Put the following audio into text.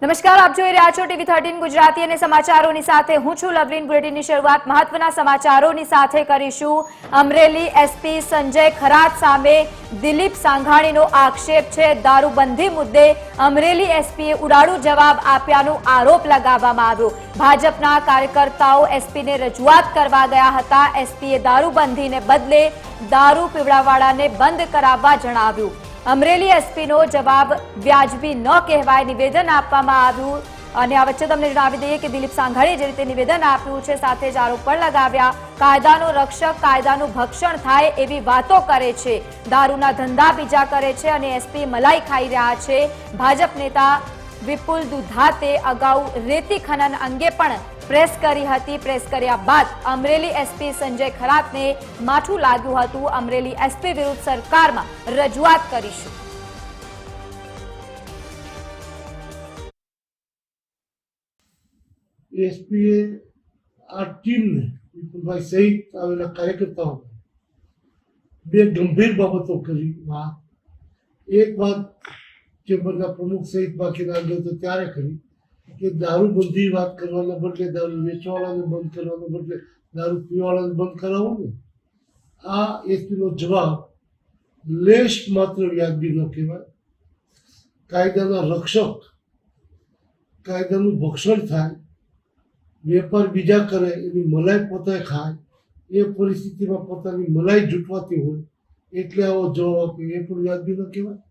નમસ્કાર, આપ જોઈ રહ્યા છો TV13 ગુજરાતી અને સમાચારોની સાથે હું છું લવલીન। બુલેટિનની શરૂઆત મહત્વના સમાચારોની સાથે કરીશું। અમરેલી એસપી સંજય ખરાત સામે દિલીપ સાંઘાણીનો આક્ષેપ છે। દારૂબંધી મુદ્દે અમરેલી એસપીએ ઉડાડુ જવાબ આપ્યાનો આરોપ લગાવવામાં આવ્યો। ભાજપના કાર્યકર્તાઓ એસપીને રજૂઆત કરવા ગયા હતા। એસપીએ દારૂબંધીને બદલે દારૂ પીવડાવવાળાને બંધ કરાવવા જણાવ્યું। અમરેલી એસપીનો જવાબ વ્યાજબી ન કહેવાય નિવેદન આપવામાં આવ્યું। અને આ વચ્ચે તમને જણાવી દઈએ કે દિલીપ સાંઘાણીએ જે રીતે નિવેદન આપ્યું છે સાથે જ આરોપ પણ લગાવ્યા। કાયદાનો રક્ષક કાયદાનું ભક્ષણ થાય એવી વાતો કરે છે, દારૂના ધંધા બીજા કરે છે અને એસપી મલાઈ ખાઈ રહ્યા છે। ભાજપ નેતા વિપુલ દુધાતે અગાઉ રેતી ખનન અંગે પણ પ્રેસ કરી હતી। પ્રેસ કર્યા બાદ અમરેલી એસપી સંજય ખરાતને માઠું લાગ્યું હતું। અમરેલી એસપી વિરુદ્ધ સરકારમાં રજૂઆત કરીશું। એસપીએ આ ટીમને વિપુલભાઈ સહિત આવેલા કાર્યકર્તાઓ બે ગંભીર બાબતો કરી। એક વાત ચેમ્બરના પ્રમુખ સહિત બાકીના આગળ ત્યારે કરી કે દારૂબંધી વાત કરવાના બદલે દારૂ વેચવાવાળાને બંધ કરવાના બદલે દારૂ પીવાવાળાને બંધ કરાવવું ને, આ એસપીનો જવાબ લેશ માત્ર વ્યાજબી ન કહેવાય। કાયદાના રક્ષક કાયદાનું ભક્ષણ થાય, વેપાર બીજા કરે એની મલાઈ પોતે ખાય, એ પરિસ્થિતિમાં પોતાની મલાઈ જૂટવાતી હોય એટલે આવો જવાબ આપે એ પણ વ્યાજબી ન કહેવાય।